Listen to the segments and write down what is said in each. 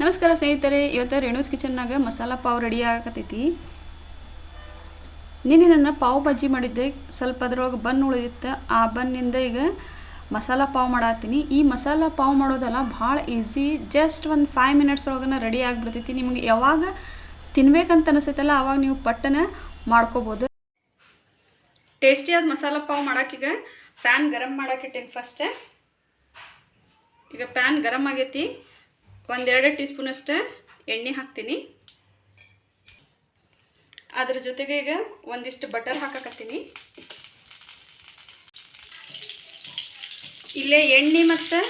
ನಮಸ್ಕಾರ ಸ್ನೇಹಿತರೆ, ಇವತ್ತು ರೇಣುಸ್ ಕಿಚನ್ನಾಗ ಮಸಾಲ ಪಾವ್ ರೆಡಿ ಆಗತೈತಿ. ನಿನ್ನೆ ನನ್ನ ಪಾವ್ ಬಜ್ಜಿ ಮಾಡಿದ್ದೆ, ಸ್ವಲ್ಪ ಅದ್ರೊಳಗೆ ಬನ್ ಉಳಿದಿತ್ತು. ಆ ಬನ್ನಿಂದ ಈಗ ಮಸಾಲ ಪಾವ್ ಮಾಡತ್ತೀನಿ. ಈ ಮಸಾಲ ಪಾವ್ ಮಾಡೋದಲ್ಲ ಭಾಳ ಈಸಿ, ಜಸ್ಟ್ ಒಂದು 5 ಮಿನಿಟ್ಸ್ ಒಳಗನ ರೆಡಿ ಆಗಿಬಿಡ್ತೈತಿ. ನಿಮಗೆ ಯಾವಾಗ ತಿನ್ಬೇಕಂತ ಅನಿಸ್ತೈತಲ್ಲ ಆವಾಗ ನೀವು ಪಟ್ಟನ ಮಾಡ್ಕೋಬೋದು. ಟೇಸ್ಟಿಯಾದ ಮಸಾಲ ಪಾವ್ ಮಾಡೋಕ್ಕೀಗ ಪ್ಯಾನ್ ಗರಂ ಮಾಡೋಕ್ಕಿಟ್ಟೇನಿ. ಫಸ್ಟ್ ಈಗ ಪ್ಯಾನ್ ಗರಂ ಆಗೈತಿ. 1-2 ಟೀ ಸ್ಪೂನಷ್ಟು ಎಣ್ಣೆ ಹಾಕ್ತೀನಿ. ಅದ್ರ ಜೊತೆಗೆ ಈಗ ಒಂದಿಷ್ಟು ಬಟರ್ ಹಾಕಕತ್ತೀನಿ. ಇಲ್ಲೇ ಎಣ್ಣೆ ಮತ್ತು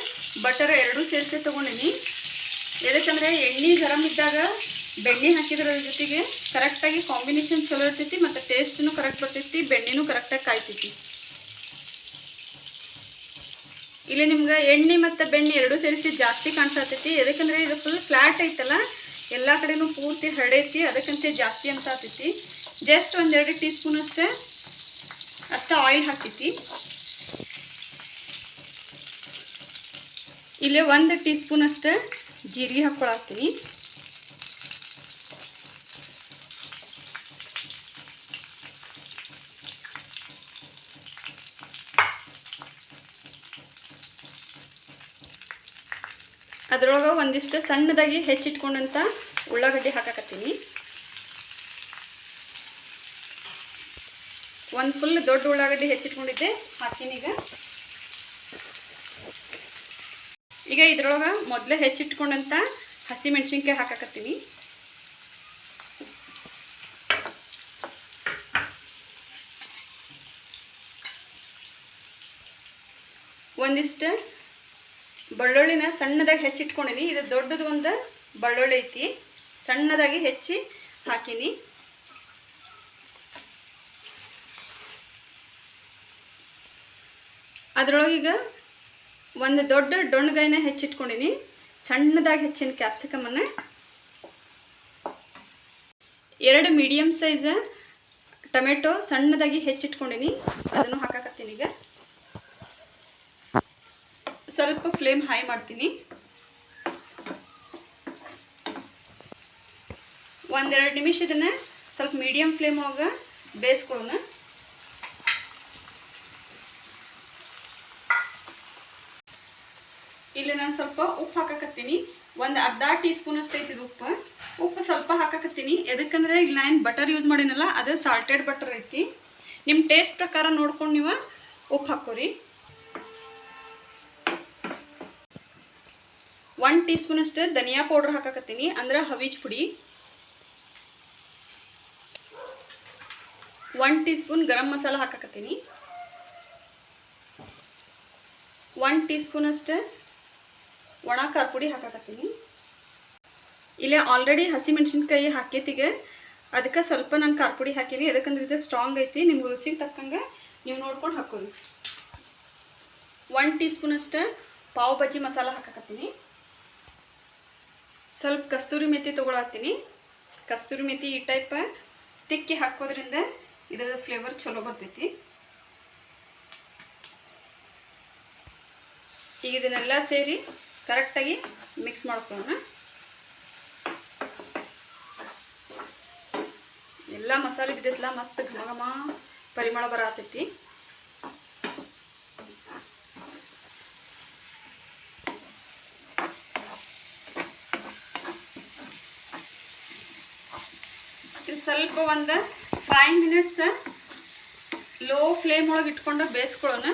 ಬಟರ್ ಎರಡೂ ಸೇರಿಸಿ ತೊಗೊಂಡಿನಿ. ಎದಕ್ಕಂದರೆ ಎಣ್ಣೆ ಗರಂ ಇದ್ದಾಗ ಬೆಣ್ಣೆ ಹಾಕಿದ್ರ ಜೊತೆಗೆ ಕರೆಕ್ಟಾಗಿ ಕಾಂಬಿನೇಷನ್ ಚಲೋ ಇರ್ತೈತಿ ಮತ್ತು ಟೇಸ್ಟೂ ಕರೆಕ್ಟ್ ಬರ್ತೈತಿ, ಬೆಣ್ಣೆನೂ ಕರೆಕ್ಟಾಗಿ ಕಾಯ್ತೈತಿ. ಇಲ್ಲಿ ನಿಮ್ಗೆ ಎಣ್ಣೆ ಮತ್ತು ಬೆಣ್ಣೆ ಎರಡೂ ಸೇರಿಸಿ ಜಾಸ್ತಿ ಕಾಣಿಸತೈತಿ. ಎದಕ್ಕಂದರೆ ಇದು ಫುಲ್ ಫ್ಲ್ಯಾಟ್ ಐತಲ್ಲ, ಎಲ್ಲ ಕಡೆನೂ ಪೂರ್ತಿ ಹರಡೈತಿ, ಅದಕ್ಕಂತೆ ಜಾಸ್ತಿ ಅನ್ಸತೈತಿ. ಜಸ್ಟ್ 1-2 ಟೀ ಸ್ಪೂನ್ ಅಷ್ಟೇ ಆಯಿಲ್ ಹಾಕೈತಿ. ಇಲ್ಲೇ 1 ಟೀ ಸ್ಪೂನ್ ಅಷ್ಟು ಜೀರಿಗೆ ಹಾಕ್ಕೊಳತ್ತೀನಿ. ಅದರೊಳಗೆ ಒಂದಿಷ್ಟು ಸಣ್ಣದಾಗಿ ಹೆಚ್ಚಿಟ್ಕೊಂಡಂಥ ಉಳ್ಳಾಗಡ್ಡಿ ಹಾಕಕತ್ತೀನಿ. ಒಂದು ಫುಲ್ ದೊಡ್ಡ ಉಳ್ಳಾಗಡ್ಡಿ ಹೆಚ್ಚಿಟ್ಕೊಂಡಿದ್ದೆ ಹಾಕ್ತೀನಿ. ಈಗ ಇದ್ರೊಳಗೆ ಮೊದಲೇ ಹೆಚ್ಚಿಟ್ಕೊಂಡಂಥ ಹಸಿ ಮೆಣಸಿನ್ಕಾಯಿ ಹಾಕಕತ್ತೀನಿ. ಒಂದಿಷ್ಟು ಬೆಳ್ಳುಳ್ಳಿನ ಸಣ್ಣದಾಗಿ ಹೆಚ್ಚಿಟ್ಕೊಂಡಿನಿ. ಇದು ದೊಡ್ಡದು ಒಂದು ಬೆಳ್ಳುಳ್ಳಿ ಐತಿ, ಸಣ್ಣದಾಗಿ ಹೆಚ್ಚಿ ಹಾಕಿನಿ. ಅದರೊಳಗೀಗ ಒಂದು ದೊಡ್ಡ ಡೊಣ್ಣಗಾಯಿನ ಹೆಚ್ಚಿಟ್ಕೊಂಡಿನಿ, ಸಣ್ಣದಾಗಿ ಹೆಚ್ಚಿನ ಕ್ಯಾಪ್ಸಿಕಮನ್ನು, 2 ಮೀಡಿಯಮ್ ಸೈಜ್ ಟೊಮೆಟೊ ಸಣ್ಣದಾಗಿ ಹೆಚ್ಚಿಟ್ಕೊಂಡಿನಿ, ಅದನ್ನು ಹಾಕಕತ್ತೀನಿ. ಈಗ ಸ್ವಲ್ಪ ಫ್ಲೇಮ್ ಹೈ ಮಾಡ್ತೀನಿ. 1-2 ನಿಮಿಷ ಇದನ್ನು ಸ್ವಲ್ಪ ಮೀಡಿಯಮ್ ಫ್ಲೇಮ್ ಒಳಗೆ ಬೇಯಿಸ್ಕೊಳ್ಳೋಣ. ಇಲ್ಲಿ ನಾನು ಸ್ವಲ್ಪ ಉಪ್ಪು ಹಾಕಕತ್ತೀನಿ. ಒಂದು ಅರ್ಧ ಟೀ ಸ್ಪೂನ್ ಅಷ್ಟು ಐತಿ ಉಪ್ಪು ಸ್ವಲ್ಪ ಹಾಕಕತ್ತೀನಿ. ಎದಕ್ಕಂದರೆ ಇಲ್ಲಿ ನಾನು ಬಟರ್ ಯೂಸ್ ಮಾಡಿನಲ್ಲ, ಅದು ಸಾಲ್ಟೆಡ್ ಬಟರ್ ಐತಿ. ನಿಮ್ಮ ಟೇಸ್ಟ್ ಪ್ರಕಾರ ನೋಡ್ಕೊಂಡು ನೀವು ಉಪ್ಪು ಹಾಕೋರಿ. 1 ಟೀ ಸ್ಪೂನ್ ಅಷ್ಟು ಧನಿಯಾ ಪೌಡ್ರ್ ಹಾಕಕತ್ತೀನಿ, ಅಂದ್ರೆ ಹವೀಜ್ ಪುಡಿ. 1 tea spoon garam masala ಹಾಕಕತ್ತೀನಿ. 1 tea spoon ಅಷ್ಟು ಒಣ ಖಾರ ಪುಡಿ ಹಾಕಕತ್ತೀನಿ. ಇಲ್ಲೇ ಆಲ್ರೆಡಿ ಹಸಿ ಮೆಣಸಿನ್ಕಾಯಿ ಹಾಕೈತಿಗೆ, ಅದಕ್ಕೆ ಸ್ವಲ್ಪ ನಾನು ಖಾರ ಪುಡಿ ಹಾಕೀನಿ. ಯಾಕಂದ್ರೆ ಇದು ಸ್ಟ್ರಾಂಗ್ ಐತಿ, ನಿಮ್ಗೆ ರುಚಿಗೆ ತಕ್ಕಂಗೆ ನೀವು ನೋಡ್ಕೊಂಡು ಹಾಕೋದು. 1 ಟೀ ಸ್ಪೂನ್ ಅಷ್ಟು ಪಾವ್ ಬಜ್ಜಿ ಮಸಾಲ ಹಾಕಕತ್ತೀನಿ. ಸ್ವಲ್ಪ ಕಸ್ತೂರಿ ಮೆಥಿ ತೊಗೊಳತ್ತೀನಿ. ಕಸ್ತೂರಿ ಮೆಥಿ ಈ ಟೈಪ್ ತಿಕ್ಕಿ ಹಾಕೋದ್ರಿಂದ ಇದರ ಫ್ಲೇವರ್ ಚಲೋ ಬರ್ತೈತಿ. ಈಗ ಇದನ್ನೆಲ್ಲ ಸೇರಿ ಕರೆಕ್ಟಾಗಿ ಮಿಕ್ಸ್ ಮಾಡ್ಕೊಳ್ಳೋಣ. ಎಲ್ಲ ಮಸಾಲೆ ಬಿದ್ದೈತಲ್ಲ, ಮಸ್ತ್ ಘಮ ಘಮ ಪರಿಮಳ ಬರತೈತಿ. ಸ್ವಲ್ಪ ಒಂದು 5 ಮಿನಿಟ್ಸ್ ಲೋ ಫ್ಲೇಮ್ ಒಳಗೆ ಇಟ್ಕೊಂಡು ಬೇಯಿಸ್ಕೊಳ್ಳೋಣ.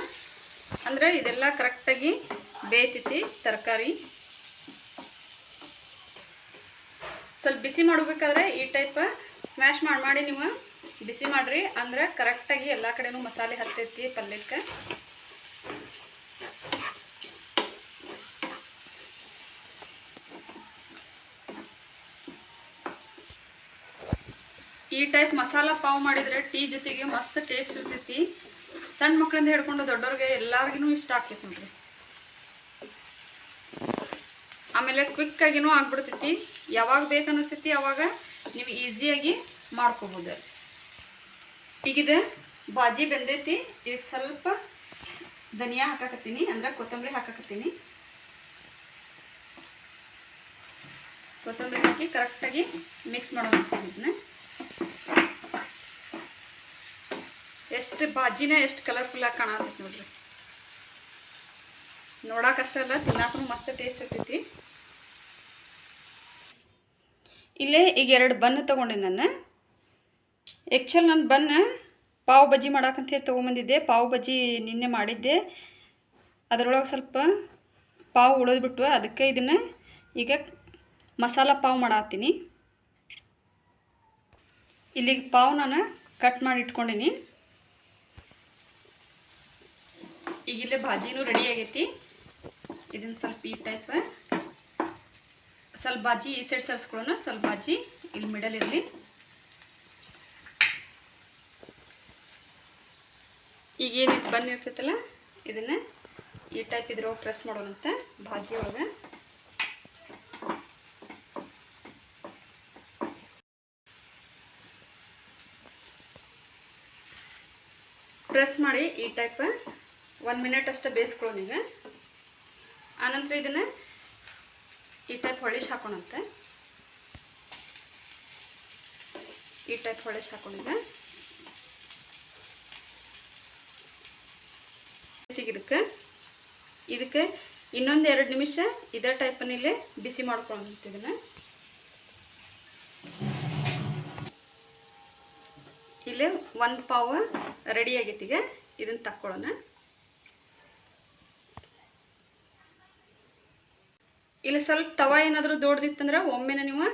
ಅಂದರೆ ಇದೆಲ್ಲ ಕರೆಕ್ಟಾಗಿ ಬೇಯ್ತೈತಿ ತರಕಾರಿ. ಸ್ವಲ್ಪ ಬಿಸಿ ಮಾಡಬೇಕಾದ್ರೆ ಈ ಟೈಪ್ ಸ್ಮ್ಯಾಶ್ ಮಾಡಿ ನೀವು ಬಿಸಿ ಮಾಡಿರಿ, ಅಂದ್ರೆ ಕರೆಕ್ಟಾಗಿ ಎಲ್ಲ ಕಡೆನೂ ಮಸಾಲೆ ಹತ್ತೈತಿ ಪಲ್ಯಕ್ಕೆ. ಈ ಟೈಪ್ ಮಸಾಲ ಪಾವ್ ಮಾಡಿದರೆ ಟೀ ಜೊತೆಗೆ ಮಸ್ತ್ ಟೇಸ್ಟ್ ಇರ್ತೈತಿ. ಸಣ್ಣ ಮಕ್ಕಳಿಂದ ಹಿಡ್ಕೊಂಡು ದೊಡ್ಡವ್ರಿಗೆ ಎಲ್ಲರಿಗೂ ಇಷ್ಟ ಆಗ್ತೈತಿ ನೋಡ್ರಿ. ಆಮೇಲೆ ಕ್ವಿಕ್ಕಾಗಿನೂ ಆಗ್ಬಿಡ್ತೈತಿ. ಯಾವಾಗ ಬೇಕನ್ನಿಸ್ತೈತಿ ಅವಾಗ ನೀವು ಈಸಿಯಾಗಿ ಮಾಡ್ಕೋಬೋದು. ಈಗಿದು ಬಾಜಿ ಬೆಂದೈತಿ. ಇದಕ್ಕೆ ಸ್ವಲ್ಪ ಧನಿಯಾ ಹಾಕಕತ್ತೀನಿ, ಅಂದ್ರೆ ಕೊತ್ತಂಬರಿ ಹಾಕಕತ್ತೀನಿ. ಕೊತ್ತಂಬರಿ ಹಾಕಿ ಕರೆಕ್ಟಾಗಿ ಮಿಕ್ಸ್ ಮಾಡೋದು ಇದನ್ನ. ಎಷ್ಟು ಬಾಜಿನೇ ಎಷ್ಟು ಕಲರ್ಫುಲ್ಲಾಗಿ ಕಾಣತೈತಿ ನೋಡ್ರಿ. ನೋಡೋಕಷ್ಟೇ ಅಲ್ಲ, ತಿನ್ನಕ್ಕೂ ಮಸ್ತ್ ಟೇಸ್ಟ್ ಇರ್ತೈತಿ. ಇಲ್ಲೇ ಈಗ 2 ಬನ್ ತೊಗೊಂಡೆ ನಾನು. ಆ್ಯಕ್ಚುಲ್ ನಾನು ಪಾವ್ ಬಜ್ಜಿ ಮಾಡಕ್ಕಂತ ಹೇಳಿ ತೊಗೊಂಬಂದಿದ್ದೆ. ಪಾವ್ ಬಜ್ಜಿ ನಿನ್ನೆ ಮಾಡಿದ್ದೆ, ಅದರೊಳಗೆ ಸ್ವಲ್ಪ ಪಾವ್ ಉಳಿದ್ಬಿಟ್ಟು ಅದಕ್ಕೆ ಇದನ್ನು ಈಗ ಮಸಾಲ ಪಾವ್ ಮಾಡತ್ತೀನಿ. ಇಲ್ಲಿಗೆ ಪಾವ್ ನಾನು ಕಟ್ ಮಾಡಿ ಇಟ್ಕೊಂಡೀನಿ. ಈಗ ಇಲ್ಲೇ ಭಾಜಿನೂ ರೆಡಿ ಆಗೈತಿ. ಇದನ್ನು ಸ್ವಲ್ಪ ಈ ಟೈಪ್ ಸ್ವಲ್ಪ ಬಾಜಿ ಈ ಸೈಡ್ ಸರಿಸ್ಕೊಳ್ಳೋಣ, ಸ್ವಲ್ಪ ಬಾಜಿ ಇಲ್ಲಿ ಮಿಡಲ್ ಇರಲಿ. ಈಗ ಏನಿದು ಬಂದಿರ್ತೈತಲ್ಲ ಇದನ್ನು ಈ ಟೈಪ್ ಇದ್ರೊಳಗೆ ಪ್ರೆಸ್ ಮಾಡೋಣಂತ ಭಾಜಿ ಒಳಗೆ. ಪ್ರೆಸ್ ಮಾಡಿ ಈ ಟೈಪ್ 1 ಮಿನಿಟ್ ಅಷ್ಟೇ ಬೇಯಿಸ್ಕೊಳ್ಳೋಣ. ಈಗ ಆನಂತರ ಇದನ್ನು ಈ ಟೈಪ್ ಹೊಳಿಸಿ ಹಾಕೋಣಂತೆ. ಈ ಟೈಪ್ ಹೊಳಿಸಿ ಹಾಕೊಂಡಿದ್ದ ಇದಕ್ಕೆ ಇನ್ನೊಂದು 2 ನಿಮಿಷ ಇದೇ ಟೈಪನ್ನಿಲ್ಲೇ ಬಿಸಿ ಮಾಡ್ಕೊಳ್ಳೋಣ. ಇದನ್ನು ಇಲ್ಲೇ 1 ಪಾವ್ ರೆಡಿ ಆಗೈತಿ. ಈಗ ಇದನ್ನು ತಕ್ಕೊಳ್ಳೋಣ. ಇಲ್ಲಿ ಸ್ವಲ್ಪ ತವಾ ಏನಾದರೂ ದೊಡ್ಡದಿತ್ತಂದ್ರೆ ಒಮ್ಮೆನ ನೀವು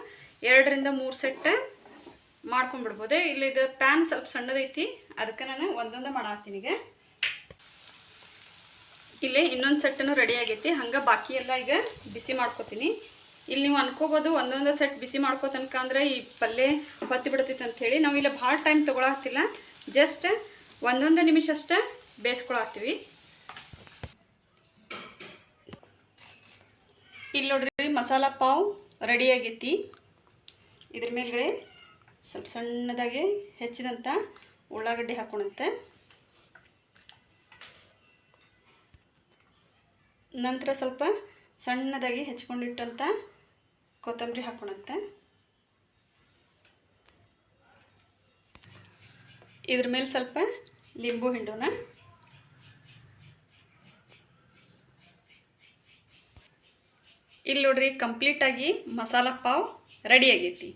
2 ರಿಂದ 3 ಸೆಟ್ ಮಾಡ್ಕೊಂಡ್ಬಿಡ್ಬೋದು. ಇಲ್ಲಿ ಇದು ಪ್ಯಾನ್ ಸ್ವಲ್ಪ ಸಣ್ಣದೈತಿ, ಅದಕ್ಕೆ ನಾನು ಒಂದೊಂದು ಮಾಡತ್ತೀನಿ. ಈಗ ಇಲ್ಲಿ ಇನ್ನೊಂದು ಸೆಟ್ಟನ್ನು ರೆಡಿ ಆಗೈತಿ, ಹಂಗೆ ಬಾಕಿ ಎಲ್ಲ ಈಗ ಬಿಸಿ ಮಾಡ್ಕೋತೀನಿ. ಇಲ್ಲಿ ನೀವು ಅನ್ಕೋಬೋದು ಒಂದೊಂದು ಸೆಟ್ ಬಿಸಿ ಮಾಡ್ಕೋ ತನಕ ಅಂದ್ರೆ ಈ ಪಲ್ಯ ಹೊತ್ತಿ ಬಿಡ್ತೈತೆ ಅಂಥೇಳಿ. ನಾವು ಇಲ್ಲಿ ಭಾಳ ಟೈಮ್ ತೊಗೊಳತ್ತಿಲ್ಲ, ಜಸ್ಟ್ 1 ನಿಮಿಷ ಅಷ್ಟೇ ಬೇಯಿಸ್ಕೊಳತ್ತೀವಿ. ಇಲ್ಲಿ ನೋಡ್ರಿ ಮಸಾಲ ಪಾವ್ ರೆಡಿ ಆಗೈತಿ. ಇದ್ರ ಮೇಲ್ಗಡೆ ಸ್ವಲ್ಪ ಸಣ್ಣದಾಗಿ ಹೆಚ್ಚಿದಂಥ ಉಳ್ಳಾಗಡ್ಡಿ ಹಾಕೋಣಂತೆ. ನಂತರ ಸ್ವಲ್ಪ ಸಣ್ಣದಾಗಿ ಹೆಚ್ಕೊಂಡಿಟ್ಟಂಥ ಕೊತ್ತಂಬರಿ ಹಾಕೋಣಂತೆ. ಇದ್ರ ಮೇಲೆ ಸ್ವಲ್ಪ ಲಿಂಬು ಹಿಂಡೋಣ. ಇಲ್ಲಿ ನೋಡ್ರಿ ಕಂಪ್ಲೀಟಾಗಿ ಮಸಾಲ ಪಾವ್ ರೆಡಿ ಆಗೈತಿ.